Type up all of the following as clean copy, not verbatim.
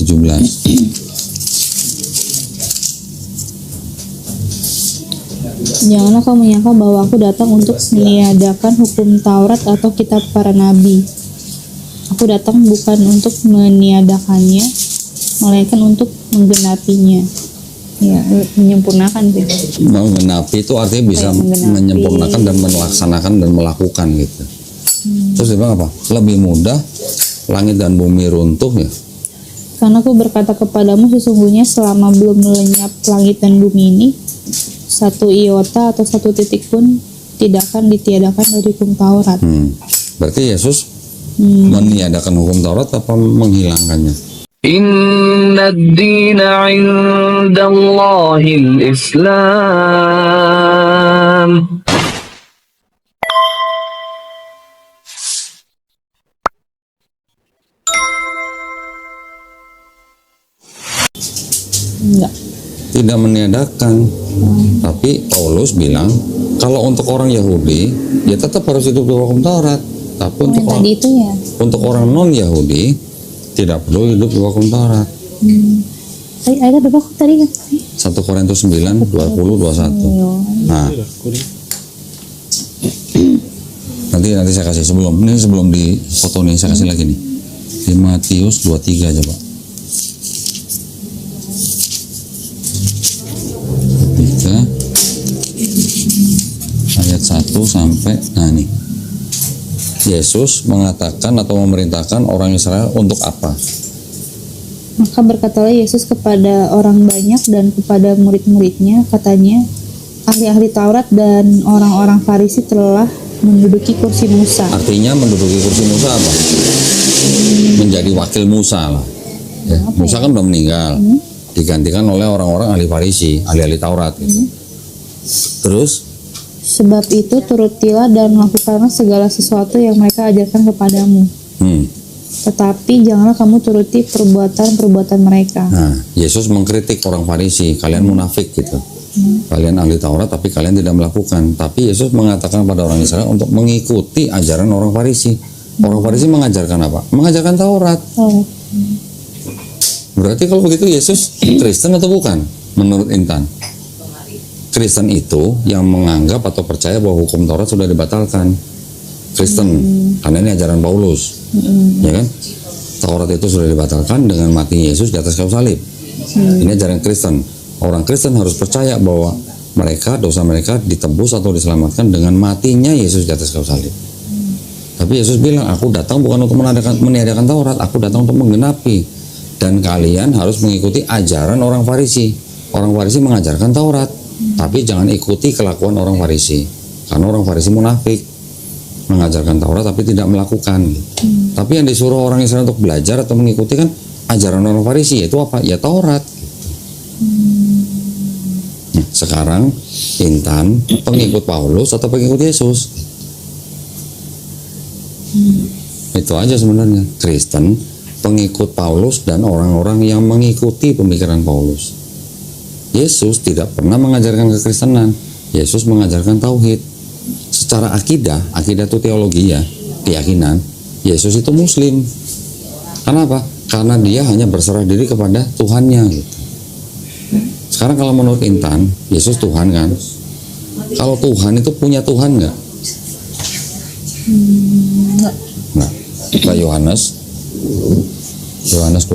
17. Janganlah kau menyangka bahwa aku datang untuk meniadakan hukum Taurat atau kitab para nabi. Aku datang bukan untuk meniadakannya, melainkan untuk menggenapinya. Ya, menyempurnakan gitu. Menggenapi itu artinya bisa menyempurnakan dan melaksanakan dan melakukan gitu. Terus dia bilang apa? Lebih mudah langit dan bumi runtuh ya. Karena aku berkata kepadamu, sesungguhnya selama belum melenyap langit dan bumi ini, satu iota atau satu titik pun tidak akan ditiadakan dari hukum Taurat. Berarti Yesus meniadakan hukum Taurat apa menghilangkannya? Inna ad-dina 'inda Allahil Islam. Enggak. Tidak meniadakan. Tapi Paulus bilang kalau untuk orang Yahudi ya tetap harus hidup di hukum Taurat. Tapi untuk orang non Yahudi tidak perlu hidup di hukum Taurat. Tadi ada berapa tadi kan? 1 Korintus 9, 20, 21. Nah, nanti saya kasih sebelum di foto nih saya kasih lagi nih. Di Matius 23 aja Pak. 3 ayat 1 sampai nah nih. Yesus mengatakan atau memerintahkan orang Israel untuk apa? Maka berkatalah Yesus kepada orang banyak dan kepada murid-muridnya, katanya, ahli-ahli Taurat dan orang-orang Farisi telah menduduki kursi Musa. Artinya menduduki kursi Musa apa? Menjadi wakil Musa lah. Ya, Musa kan udah meninggal, digantikan oleh orang-orang ahli Farisi, ahli-ahli Taurat gitu. Terus? Sebab itu turutilah dan lakukanlah segala sesuatu yang mereka ajarkan kepadamu. Tetapi janganlah kamu turuti perbuatan-perbuatan mereka. Nah, Yesus mengkritik orang Farisi, kalian munafik gitu. Kalian ahli Taurat tapi kalian tidak melakukan. Tapi Yesus mengatakan pada orang Israel untuk mengikuti ajaran orang Farisi. Orang Farisi mengajarkan apa? Mengajarkan Taurat. Berarti kalau begitu Yesus Kristen atau bukan? Menurut Intan. Kristen itu yang menganggap atau percaya bahwa hukum Taurat sudah dibatalkan. Kristen, karena ini ajaran Paulus, ya kan? Taurat itu sudah dibatalkan dengan mati Yesus di atas kayu salib. Ini ajaran Kristen. Orang Kristen harus percaya bahwa dosa mereka ditebus atau diselamatkan dengan matinya Yesus di atas kayu salib. Tapi Yesus bilang, aku datang bukan untuk meniadakan Taurat, aku datang untuk menggenapi. Dan kalian harus mengikuti ajaran orang Farisi. Orang Farisi mengajarkan Taurat. Tapi jangan ikuti kelakuan orang Farisi, karena orang Farisi munafik, mengajarkan Taurat tapi tidak melakukan. Tapi yang disuruh orang Israel untuk belajar atau mengikuti kan ajaran orang Farisi, yaitu apa? Ya Taurat. Nah, sekarang Intan pengikut Paulus atau pengikut Yesus? Itu aja sebenarnya. Kristen, pengikut Paulus dan orang-orang yang mengikuti pemikiran Paulus. Yesus tidak pernah mengajarkan kekristenan. Yesus mengajarkan tauhid. Secara akidah itu teologi ya, keyakinan. Yesus itu Muslim. Kenapa? Karena dia hanya berserah diri kepada Tuhannya. Gitu. Sekarang kalau menurut Intan, Yesus Tuhan kan? Kalau Tuhan itu punya Tuhan nggak? Nggak. Pak Yohanes 20.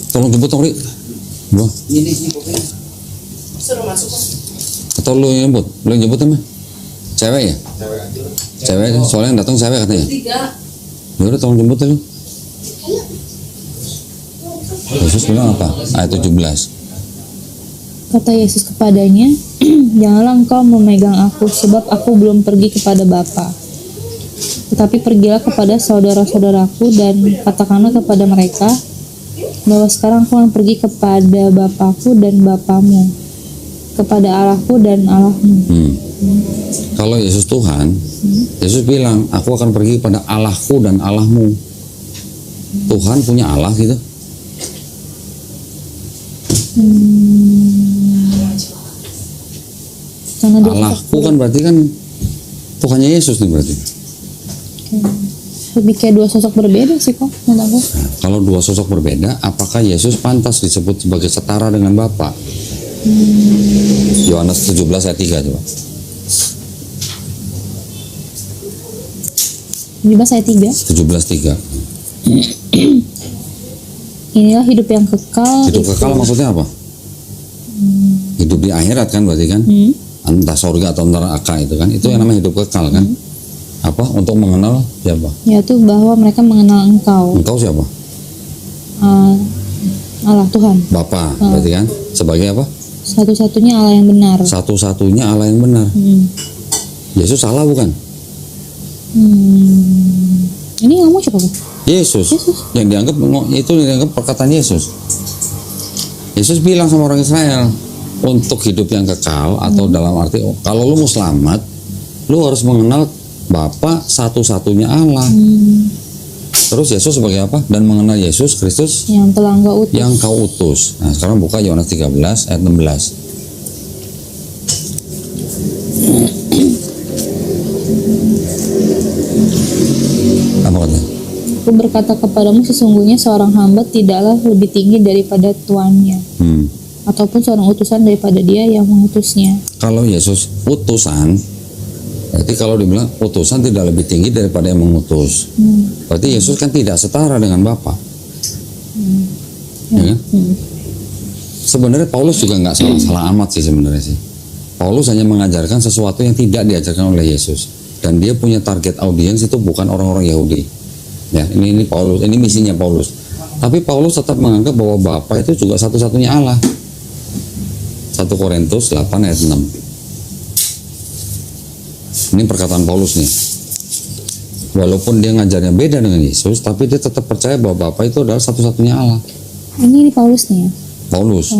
Tolong jemput Tori. Wah. Ini kopinya. Suruh masuk. Atau lu yang jemput? Lu yang jemput emang? Cewek ya? Cewek, soalnya yang datang cewek katanya. Ya udah tolong jemput aja. Yesus bilang apa? Ayat 17. Kata Yesus kepadanya, janganlah engkau memegang aku, sebab aku belum pergi kepada Bapa. Tetapi pergilah kepada saudara-saudaraku dan katakanlah kepada mereka bahwa sekarang aku akan pergi kepada Bapakku dan Bapamu, kepada Allahku dan Allahmu. Kalau Yesus Tuhan, Yesus bilang, aku akan pergi kepada Allahku dan Allahmu. Tuhan punya Allah gitu? Allahku kan berarti kan Tuhannya Yesus nih berarti. Lebih kayak dua sosok berbeda sih kok menurut aku. Nah, kalau dua sosok berbeda, apakah Yesus pantas disebut sebagai setara dengan Bapa? Yohanes 17 ayat 3 coba. 17 ayat 3. 17:3. Inilah hidup yang kekal. Hidup kekal maksudnya apa? Hidup di akhirat kan berarti kan? Entah sorga atau neraka itu kan? Itu yang namanya hidup kekal kan? Apa? Untuk mengenal siapa? Yaitu bahwa mereka mengenal Engkau, Engkau siapa? Allah Tuhan, Bapa berarti kan? Sebagai apa? satu-satunya Allah yang benar. Satu-satunya Allah yang benar. Yesus salah bukan? Ini ngomong siapa Bu? Yesus. Yang dianggap perkataan Yesus. Yesus bilang sama orang Israel, untuk hidup yang kekal atau dalam arti kalau lu mau selamat, lu harus mengenal Bapa satu-satunya Allah. Terus Yesus sebagai apa? Dan mengenal Yesus Kristus Yang telah Engkau utus. yang kau utus. Nah, sekarang buka Yohanes 13 ayat 16. Apa katanya? Aku berkata kepadamu, sesungguhnya seorang hamba tidaklah lebih tinggi daripada tuannya, ataupun seorang utusan daripada dia yang mengutusnya. Kalau Yesus utusan, berarti kalau dibilang utusan tidak lebih tinggi daripada yang mengutus. Berarti Yesus kan tidak setara dengan Bapa. Ya kan? Sebenarnya Paulus juga nggak salah amat sih sebenarnya sih. Paulus hanya mengajarkan sesuatu yang tidak diajarkan oleh Yesus, dan dia punya target audiens itu bukan orang-orang Yahudi. Ya, ini Paulus, ini misinya Paulus. Tapi Paulus tetap menganggap bahwa Bapa itu juga satu-satunya Allah. 1 Korintus 8 ayat 6. Ini perkataan Paulus nih. Walaupun dia ngajarnya beda dengan Yesus, tapi dia tetap percaya bahwa Bapa itu adalah satu-satunya Allah. Ini Paulus nih ya. Paulus.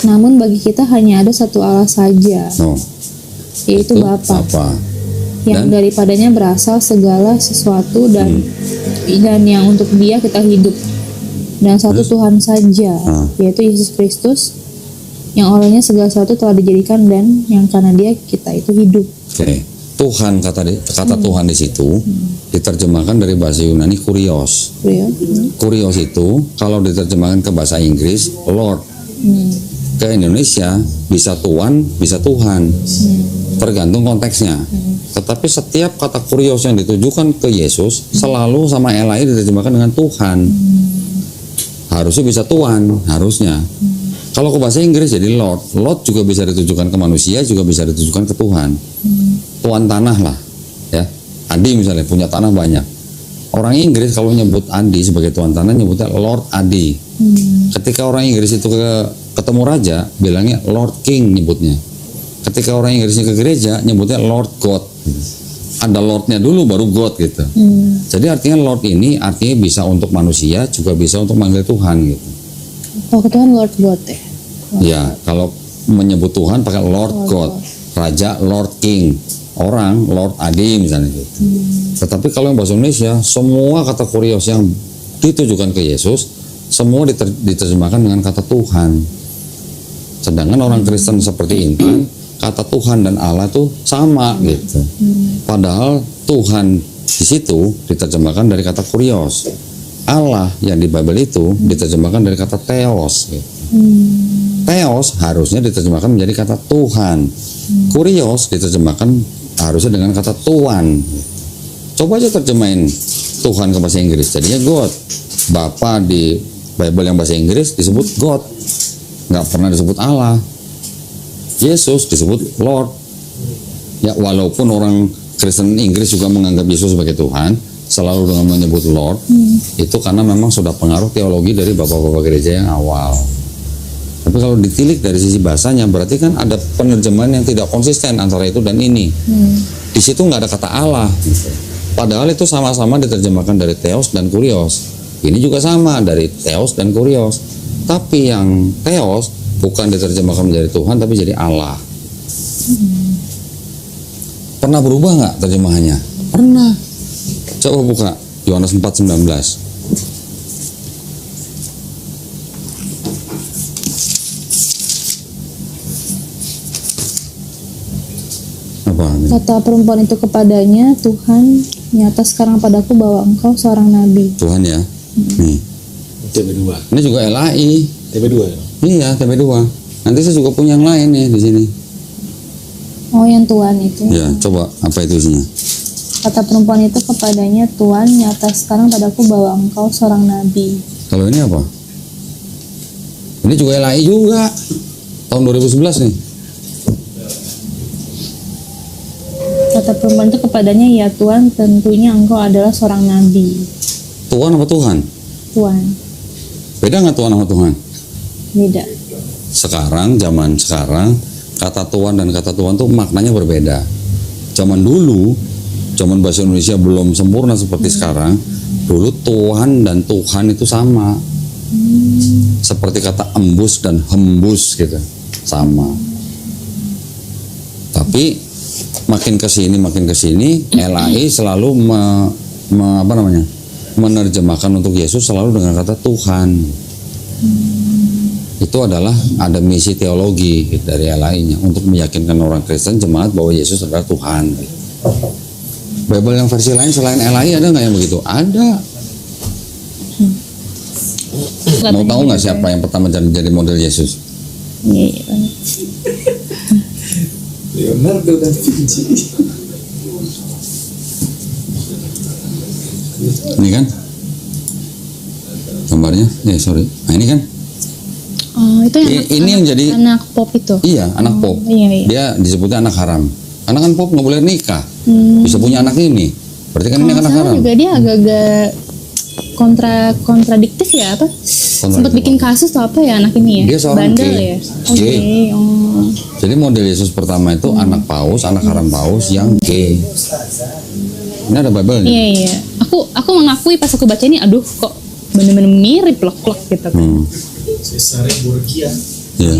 Namun bagi kita hanya ada satu Allah saja, No. yaitu Bapa, yang daripadanya berasal segala sesuatu dan yang untuk Dia kita hidup, dan satu Tuhan saja, yaitu Yesus Kristus, yang olehnya segala sesuatu telah dijadikan dan yang karena Dia kita itu hidup. Oke. Tuhan kata Tuhan di situ diterjemahkan dari bahasa Yunani kurios. Kurios itu kalau diterjemahkan ke bahasa Inggris Lord. Ke Indonesia bisa Tuhan, bisa Tuhan. Tergantung konteksnya. Tetapi setiap kata kurios yang ditujukan ke Yesus selalu sama Elai diterjemahkan dengan Tuhan. Harusnya bisa Tuhan, harusnya. Kalau ke bahasa Inggris jadi Lord. Lord juga bisa ditujukan ke manusia, juga bisa ditujukan ke Tuhan. Tuan tanah lah, ya. Adi misalnya punya tanah banyak. Orang Inggris kalau nyebut Adi sebagai tuan tanah nyebutnya Lord Adi. Ketika orang Inggris itu ketemu raja, bilangnya Lord King nyebutnya. Ketika orang Inggrisnya ke gereja, nyebutnya Lord God. Ada Lordnya dulu baru God gitu. Jadi artinya Lord ini artinya bisa untuk manusia, juga bisa untuk manggil Tuhan gitu. Oh, Tuhan Lord God ya. Ya, kalau menyebut Tuhan pakai Lord God, Raja Lord King, orang Lord Adi misalnya gitu. Tetapi kalau yang bahasa Indonesia, semua kata kurios yang ditujukan ke Yesus, semua diterjemahkan dengan kata Tuhan. Sedangkan orang Kristen seperti Intan, kata Tuhan dan Allah itu sama gitu. Padahal Tuhan di situ diterjemahkan dari kata kurios. Allah yang di Bible itu diterjemahkan dari kata theos gitu. Theos harusnya diterjemahkan menjadi kata Tuhan. Kurios diterjemahkan harusnya dengan kata Tuhan. Coba aja terjemahin Tuhan ke bahasa Inggris, jadinya God. Bapa di Bible yang bahasa Inggris disebut God, nggak pernah disebut Allah. Yesus disebut Lord. Ya, walaupun orang Kristen Inggris juga menganggap Yesus sebagai Tuhan, selalu dengan menyebut Lord, itu karena memang sudah pengaruh teologi dari bapak-bapak gereja yang awal. Tapi kalau ditilik dari sisi bahasanya, berarti kan ada penerjemahan yang tidak konsisten antara itu dan ini. Di situ nggak ada kata Allah. Padahal itu sama-sama diterjemahkan dari theos dan kurios. Ini juga sama dari theos dan kurios. Tapi yang theos bukan diterjemahkan menjadi Tuhan, tapi jadi Allah. Pernah berubah nggak terjemahannya? Pernah. Coba buka Yohanes 4:19. Apa ini? Kata perempuan itu kepadanya, Tuhan, nyata sekarang padaku bahwa engkau seorang nabi. Tuhan ya. Nih. TB2. Ini juga LAI. TB2 ya. Iya, TB2. Nanti saya juga punya yang lain nih di sini. Oh, yang Tuhan itu. Ya, coba apa itu isinya? Kata perempuan itu kepadanya, Tuhan, nyata sekarang padaku bahwa engkau seorang nabi. Kalau ini apa? Ini juga LAI juga. Tahun 2011 nih. Kata perempuan itu kepadanya, ya Tuhan, tentunya engkau adalah seorang nabi. Tuhan apa Tuhan? Tuhan. Beda nggak Tuhan sama Tuhan? Beda. Sekarang, zaman sekarang, kata Tuhan dan kata Tuhan tuh maknanya berbeda. Zaman dulu, zaman bahasa Indonesia belum sempurna seperti sekarang. Dulu Tuhan dan Tuhan itu sama. Seperti kata embus dan hembus gitu, sama. Tapi makin kesini, LAI selalu menerjemahkan untuk Yesus selalu dengan kata Tuhan. Itu adalah ada misi teologi dari LAI-nya untuk meyakinkan orang Kristen jemaat bahwa Yesus adalah Tuhan. Bible yang versi lain selain LAI ada nggak yang begitu? Ada. Mau tahu nggak siapa yang pertama jadi model Yesus? Iya. Leonardo da Vinci. Ini kan gambarnya, sorry. Nah ini kan, Oh, itu yang ini yang jadi anak pop itu. iya anak pop. Iya, iya. Dia disebutnya anak haram. Karena kan pop nggak boleh nikah, bisa punya anak ini. Berarti kan ini Kalau anak salah haram. juga dia agak-agak kontradiktif ya, apa? Sempat bikin kasus atau apa ya anak ini ya? Dia seorang bandel gay. ya. Oke. Gay. Oh. Jadi model Yesus pertama itu anak paus, anak haram paus yang gay. Ini ada Bible-nya. Iya iya. Aku mengakui pas aku baca ini, aduh kok bener-bener mirip plek-plek gitu kan. Cesare Borgia. Iya.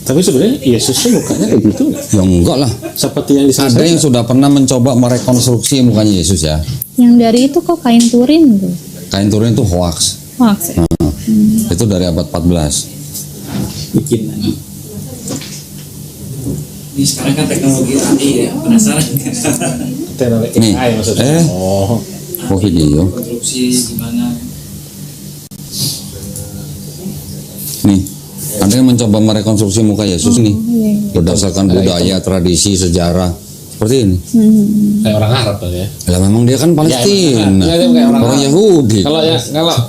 Tapi sebenarnya Yesus tuh mukanya kayak gitu nggak? Ya enggak lah. Seperti yang Ada disasar. yang sudah pernah mencoba merekonstruksi mukanya Yesus ya. Yang dari itu kok kain turin tuh. Kain turun itu hoax. Hoax ya? Nah, itu dari abad 14. Bikin lagi. Ini sekarang kan teknologi tadi ya, penasaran kan? Teknologi Nih, AI maksudnya. oh video. Konstruksi gimana? Nih, ada yang mencoba merekonstruksi muka Yesus nih Iya. berdasarkan budaya, tradisi, sejarah seperti ini. Kayak orang Arab kan ya. Lah memang dia kan Palestina, Ya, dia kayak orang orang Arab. Yahudi. Kalau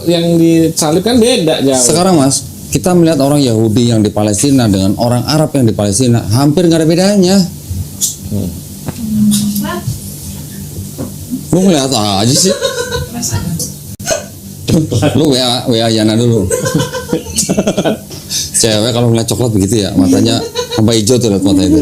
yang disalib kan beda jauh. Sekarang Mas, kita melihat orang Yahudi yang di Palestina dengan orang Arab yang di Palestina hampir nggak ada bedanya. Lu ngeliat aja sih. Lu WA Yana dulu. Cewek kalau ngeliat coklat begitu ya, matanya sampai hijau tuh liat mata itu.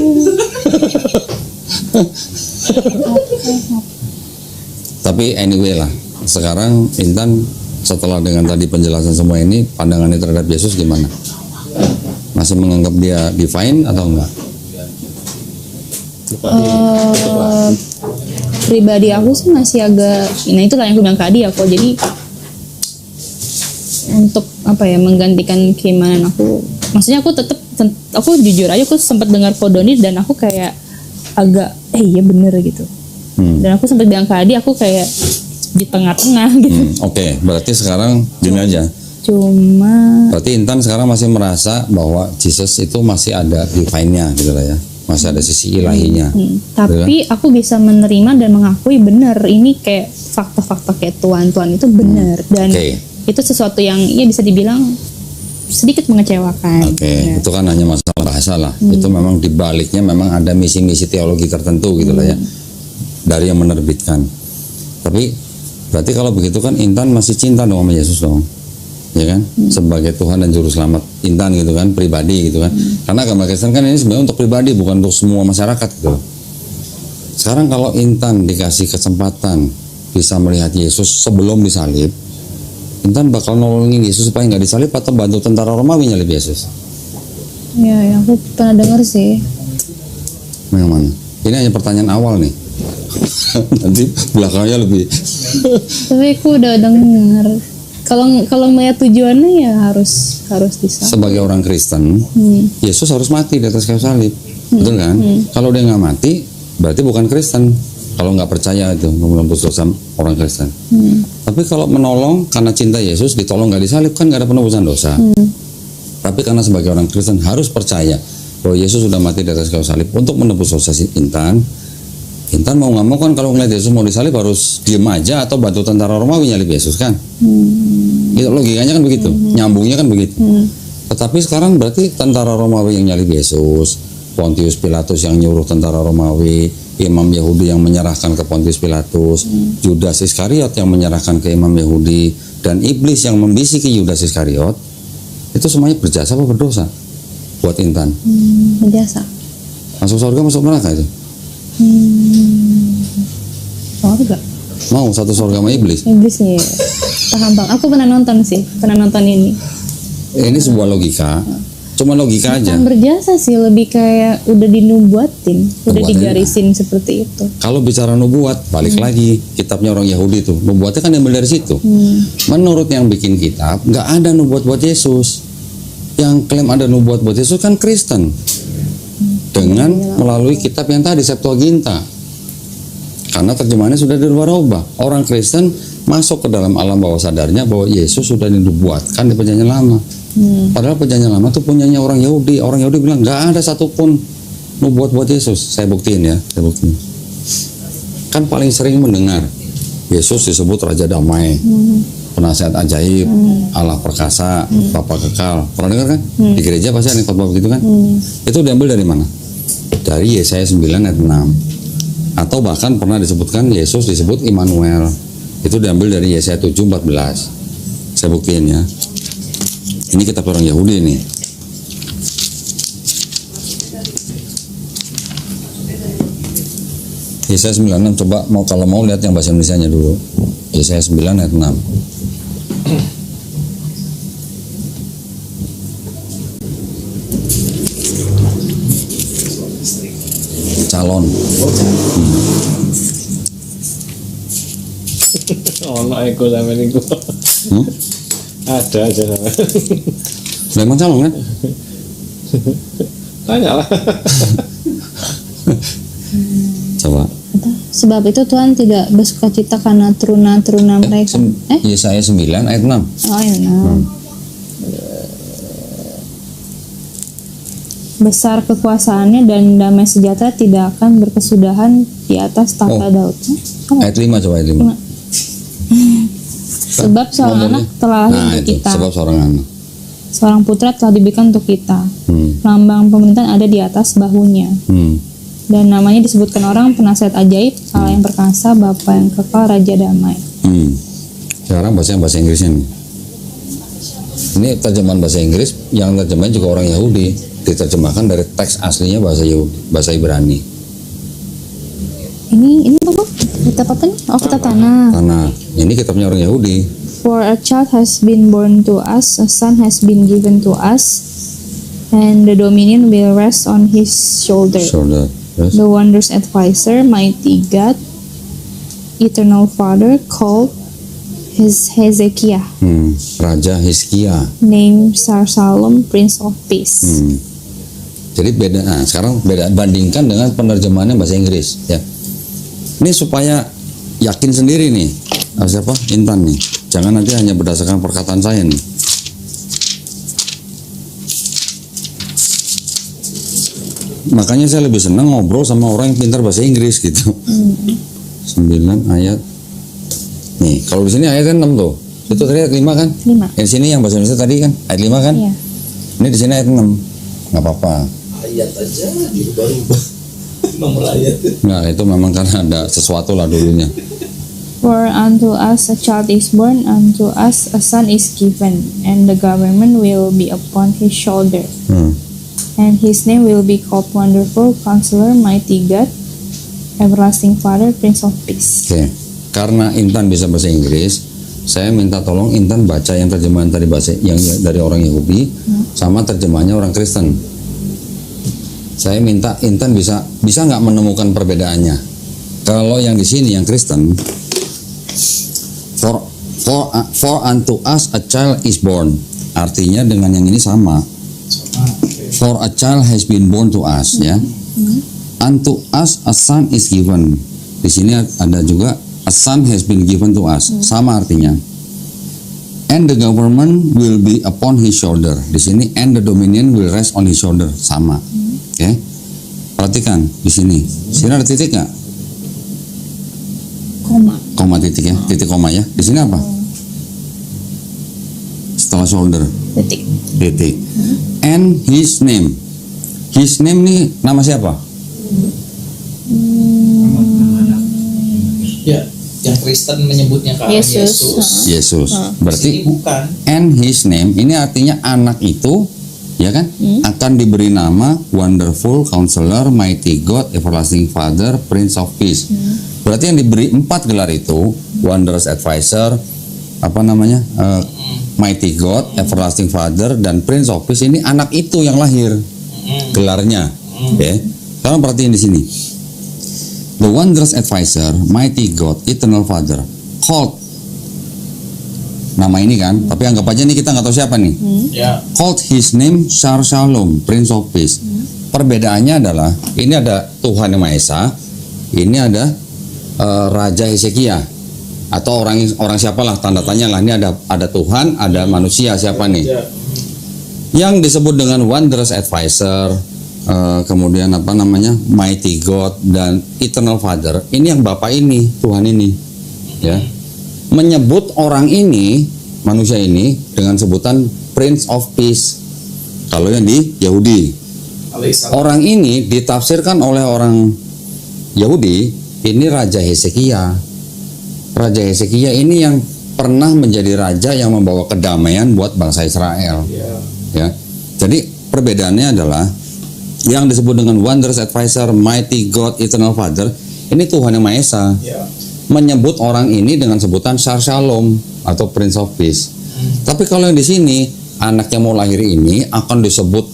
Tapi anyway lah, sekarang Intan setelah dengan tadi penjelasan semua ini, pandangannya terhadap Yesus gimana? Masih menganggap dia divine atau enggak? Pribadi aku sih masih agak, nah itulah yang aku bilang tadi aku, jadi untuk apa ya, menggantikan keimanan aku, maksudnya aku tetap, aku jujur aja aku sempat dengar Kodoni dan aku kayak agak iya bener gitu, dan aku sempat bilang ke Adi aku kayak di tengah-tengah gitu. Oke, berarti sekarang gini aja. Cuma Berarti Intan sekarang masih merasa bahwa Jesus itu masih ada divine-nya gitu lah ya. Masih ada sisi ilahinya. tapi aku bisa menerima dan mengakui bener ini kayak fakta-fakta kayak Tuhan itu bener, dan Oke. itu sesuatu yang ya bisa dibilang sedikit mengecewakan. Oke, Ya. itu kan hanya masalah bahasa lah. Itu memang di baliknya memang ada misi-misi teologi tertentu gitu lah ya. Dari yang menerbitkan. Tapi berarti kalau begitu kan Intan masih cinta dong sama Yesus dong. Ya kan? Sebagai Tuhan dan Juru Selamat Intan gitu kan, pribadi gitu kan. Karena agama Kristen kan ini sebenarnya untuk pribadi, bukan untuk semua masyarakat gitu. Sekarang kalau Intan dikasih kesempatan bisa melihat Yesus sebelum disalib, Intan bakal nolongin Yesus supaya nggak disalib atau bantu tentara Romawi nyalib Yesus? Ya, aku pernah dengar sih. Yang mana? Ini hanya pertanyaan awal nih. Nanti belakangnya lebih. Tapi aku udah dengar. Kalau melihat tujuannya ya harus bisa. Sebagai orang Kristen, Yesus harus mati di atas kayu salib, betul kan? Kalau dia nggak mati, berarti bukan Kristen. Kalau nggak percaya itu menebus dosa orang Kristen. Tapi kalau menolong karena cinta Yesus, ditolong nggak disalib kan nggak ada penebusan dosa. Tapi karena sebagai orang Kristen harus percaya bahwa Yesus sudah mati di atas kayu salib untuk menebus dosa si Intan. Intan mau nggak mau kan kalau ngeliat Yesus mau disalib harus diem aja atau bantu tentara Romawi nyalib Yesus kan? Itu logikanya kan begitu, nyambungnya kan begitu. Tetapi sekarang berarti tentara Romawi yang nyalib Yesus, Pontius Pilatus yang nyuruh tentara Romawi, imam Yahudi yang menyerahkan ke Pontius Pilatus, Judas Iskariot yang menyerahkan ke imam Yahudi, dan iblis yang membisiki Judas Iskariot, itu semuanya berjasa apa berdosa buat Intan? Berjasa. Masuk surga masuk neraka itu? Surga. Mau satu surga sama iblis? Iblis nih. Paham bang. Aku pernah nonton ini. Ini sebuah logika, cuma logika aja. Bukan berjasa sih, lebih kayak udah dinubuatin, udah Nubuatin digarisin seperti itu. Kalau bicara nubuat, balik lagi kitabnya orang Yahudi itu, nubuatnya kan diambil dari situ. Menurut yang bikin kitab, nggak ada nubuat buat Yesus. Yang klaim ada nubuat buat Yesus kan Kristen, dengan melalui kitab yang tadi Septuaginta. Karena terjemahannya sudah dirubah-ubah. Orang Kristen masuk ke dalam alam bawah sadarnya bahwa Yesus sudah dinubuatkan di Perjanjian Lama. Padahal Perjanjian Lama itu punyanya orang Yahudi. Orang Yahudi bilang nggak ada satupun nubuat buat Yesus. Saya buktiin ya, saya buktiin. Kan paling sering mendengar Yesus disebut Raja Damai, Penasihat Ajaib, Allah Perkasa, Bapa Kekal. Pernah dengar kan? Di gereja pasti ada khotbah begitu kan? Itu diambil dari mana? Dari Yesaya 9 ayat 6. Atau bahkan pernah disebutkan Yesus disebut Immanuel. Itu diambil dari Yesaya 7:14. Saya buktiin ya. Ini kitab orang Yahudi nih. Yesaya 9:6, coba kalau mau lihat yang bahasa Indonesianya dulu. Yesaya 9 ayat 6. Calon. Ono ego sampe niku. Ada aja sampe. Memang calon kan? Tanya lah. Coba. Sebab itu Tuhan tidak bersukacita karena teruna-teruna mereka. Yesaya 9 ayat 6. Oh ya, besar kekuasaannya dan damai sejahtera tidak akan berkesudahan di atas tahta Daud. Ayat 5 coba ayat 5. Sebab seorang anak telah untuk itu, kita. sebab seorang anak. Seorang putra telah diberikan untuk kita. Lambang pemerintahan ada di atas bahunya. Dan namanya disebutkan orang penasihat ajaib, Allah yang perkasa, Bapa yang kekal, Raja damai. Sekarang bahasa Inggrisnya nih. Ini terjemahan bahasa Inggris, yang terjemahan juga orang Yahudi. Diterjemahkan dari teks aslinya bahasa Yahudi, bahasa Ibrani. Ini apa? Kitab apa nih? Oh, kitab tanah. Tanah. Ini kitabnya orang Yahudi. For a child has been born to us, a son has been given to us, and the dominion will rest on his shoulder. Yes. The wondrous advisor, mighty God, eternal Father, called Hezekiah, Raja Hizkia. named Salom, Prince of Peace. Jadi beda. Nah, sekarang beda, bandingkan dengan penerjemahannya bahasa Inggris ya. Ini supaya yakin sendiri nih. Siapa? Intan nih. Jangan nanti hanya berdasarkan perkataan saya nih. Makanya saya lebih senang ngobrol sama orang yang pintar bahasa Inggris gitu. 9 ayat. Nih, kalau di sini ayat 6 tuh. Itu tadi ayat 5 kan? 5. Yang sini yang bahasa Indonesia tadi kan ayat 5 kan? Iya. Ini di sini ayat 6. Nggak apa-apa. Ayat aja gitu baru nomor ayat. Nah, itu memang karena ada sesuatu lah dulunya. For unto us a child is born, unto us a son is given, and the government will be upon his shoulder. And his name will be called Wonderful, Counselor, Mighty God, Everlasting Father, Prince of Peace. Oke. Karena Intan bisa bahasa Inggris, saya minta tolong Intan baca yang terjemahan tadi bahasa yang dari orang Yahudi sama terjemahannya orang Kristen. Saya minta Intan bisa nggak menemukan perbedaannya. Kalau yang di sini yang Kristen, for unto us a child is born, artinya dengan yang ini sama. For a child has been born to us, ya. Unto us a son is given. Di sini ada juga a son has been given to us. Sama artinya. And the government will be upon his shoulder. Di sini and the dominion will rest on his shoulder. Sama. Oke. Perhatikan di sini. Sini ada titik nggak? Koma titik ya. Titik koma ya. Di sini apa? Setelah shoulder. Titik. And his name. His name nih nama siapa? Ya, yang Kristen menyebutnya ke arah Yesus. Yesus. Berarti Ini bukan. and his name ini artinya anak itu ya kan akan diberi nama Wonderful Counselor, Mighty God, Everlasting Father, Prince of Peace. Berarti yang diberi 4 gelar itu Wondrous Advisor, apa namanya, Mighty God, Everlasting Father, dan Prince of Peace. Ini anak itu yang lahir gelarnya. Oke. Sekarang perhatiin di sini. The Wondrous Advisor, Mighty God, Eternal Father, called. Nama ini kan, tapi anggap aja nih kita nggak tahu siapa nih. Ya. Called his name Shar Shalom, Prince of Peace. Perbedaannya adalah ini ada Tuhan yang Maha Esa, ini ada Raja Hezekia atau orang siapalah, tanda tanya lah. Ini ada Tuhan, ada manusia, siapa nih? Ya. Yang disebut dengan Wondrous Advisor, kemudian apa namanya, Mighty God dan Eternal Father. Ini yang Bapa ini, Tuhan ini, ya. Menyebut orang ini, manusia ini dengan sebutan Prince of Peace. Kalau yang di Yahudi, Alaihissalam. orang ini ditafsirkan oleh orang Yahudi, ini Raja Hezekia. Raja Hezekia ini yang pernah menjadi raja yang membawa kedamaian buat bangsa Israel. Ya. Ya. Jadi perbedaannya adalah yang disebut dengan Wondrous Advisor, Mighty God, Eternal Father, ini Tuhan yang Maha Esa. Ya. Menyebut orang ini dengan sebutan Shar Shalom atau Prince of Peace. Tapi kalau yang di sini anak yang mau lahir ini akan disebut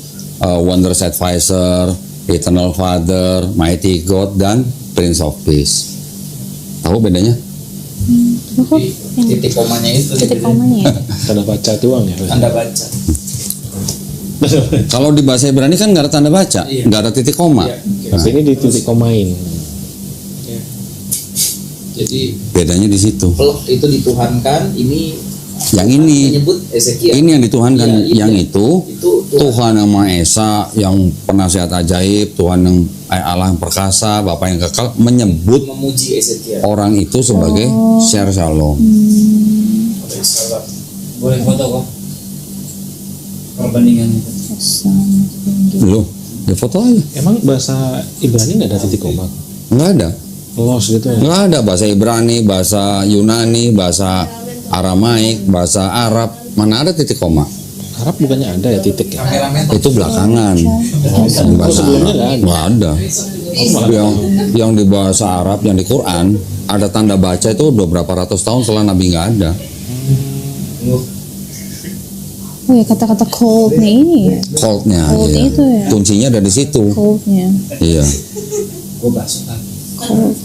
Wondrous Advisor, Eternal Father, Mighty God, dan Prince of Peace. Tahu bedanya? Titik komanya itu. Titik komanya ya. Tanda baca doang ya. Anda baca. Kalau di bahasa Ibrani kan nggak ada tanda baca, Iya. nggak ada titik koma. Iya. Tapi ini di titik komain. Ya. Jadi Bedanya di situ. peluk itu dituhankan, ini Yang ini, menyebut Ezekiel. ini yang dituhankan, Iya, yang iya. itu Tuhan yang Maha Esa, yang penasihat ajaib, Tuhan yang Allah yang perkasa, Bapa yang kekal, menyebut memuji Ezekiel. orang itu sebagai Shar Shalom. Alaihissalam. Boleh foto kok? Perbandingan itu. Loh, ya foto aja. Emang bahasa Ibrani nggak ada titik koma? Nggak ada. Los gitu ya? Nggak ada bahasa Ibrani, bahasa Yunani, bahasa Aramaik, bahasa Arab. Mana ada titik koma? Arab bukannya ada ya titik ya? Kameramen Itu belakangan. Di bahasa sebelumnya Arab. nggak ada? Nggak ada. Yang di bahasa Arab, yang di Quran, ada tanda baca itu udah berapa ratus tahun setelah Nabi nggak ada. Oh ya, kata-kata cold-nya ini ya. Coldnya, Cold iya. itu ya. Kuncinya ada di situ. Cold-nya. Iya, Gue basuhan. Cold.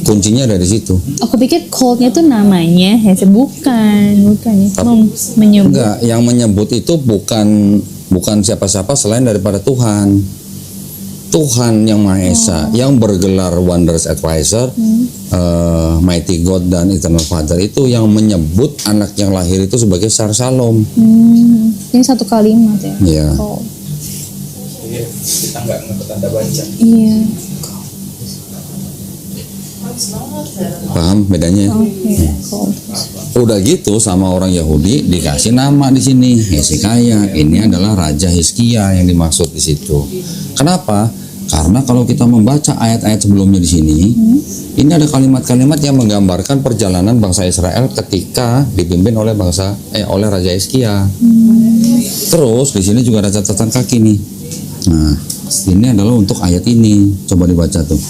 kuncinya ada di situ. Aku pikir cold-nya itu namanya, ya bukan ya. Menyebut. Enggak, yang menyebut itu bukan siapa-siapa selain daripada Tuhan. Tuhan yang Maha Esa, yang bergelar Wondrous Advisor, Mighty God, dan Eternal Father itu yang menyebut anak yang lahir itu sebagai Shar Shalom. Ini satu kalimat ya. Iya. Cold. Iya, kita nggak ngikut tanda baca. Iya. Paham bedanya? Oke. Cold. Udah gitu sama orang Yahudi dikasih nama di sini Hezekiah. Ini adalah Raja Hizkia yang dimaksud di situ. Kenapa? Karena kalau kita membaca ayat-ayat sebelumnya di sini, ini ada kalimat-kalimat yang menggambarkan perjalanan bangsa Israel ketika dipimpin oleh oleh Raja Hizkia. Terus di sini juga ada catatan kaki nih. Nah, ini adalah untuk ayat ini. Coba dibaca tuh.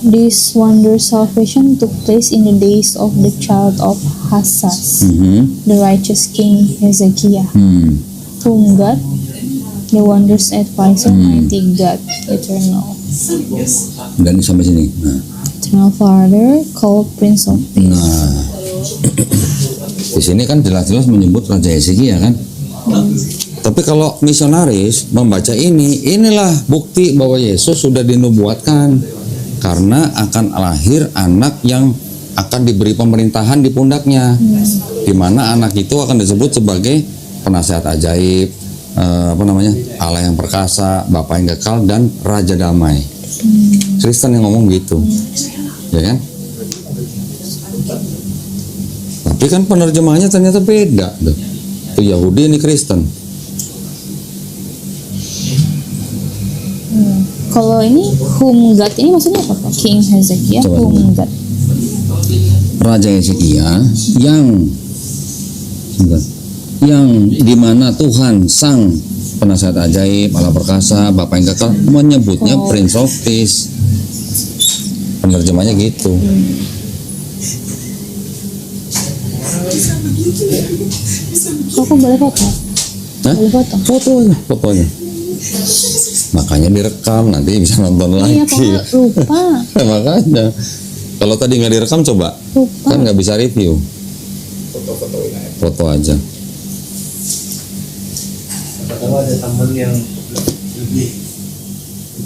This wondrous salvation took place in the days of the child of Hassas, the righteous king Hezekiah, whom God, the wondrous advisor, mighty God, eternal Dan sampai sini. Nah, eternal Father, called Prince of Peace. nah. Di sini kan jelas-jelas menyebut Raja Hezekia kan? Tapi kalau misionaris membaca inilah bukti bahwa Yesus sudah dinubuatkan karena akan lahir anak yang akan diberi pemerintahan di pundaknya, di mana anak itu akan disebut sebagai penasihat ajaib, Allah yang perkasa, Bapa yang kekal, dan Raja Damai. Kristen yang ngomong gitu, ya kan? Tapi kan penerjemahannya ternyata beda tuh. Itu Yahudi, ini Kristen. Kalau ini whom God ini maksudnya apa Pak? King Hezekiah Coba whom dulu. God. Raja Hezekiah yang dimana Tuhan sang penasihat ajaib, Allah perkasa, Bapa yang kekal menyebutnya Prince of Peace. Penerjemahnya gitu. Kok boleh foto? Hah? Boleh foto? Fotonya. Makanya direkam, nanti bisa nonton Iya, lagi. Pak, lupa. Makanya kalau tadi nggak direkam coba, Lupa. kan nggak bisa review. Foto aja. Tahu ada teman yang lebih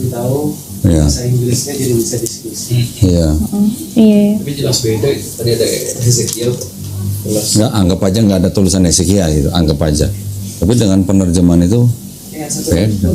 tahu Iya. bahasa Inggrisnya, jadi bisa diskusi. Iya. Iya. Tapi jelas beda itu. Tadi ada Hezekiel kok. Nggak, anggap aja nggak ada tulisan Hezekiah gitu, anggap aja. Tapi dengan penerjemahan itu Yang satu beda. itu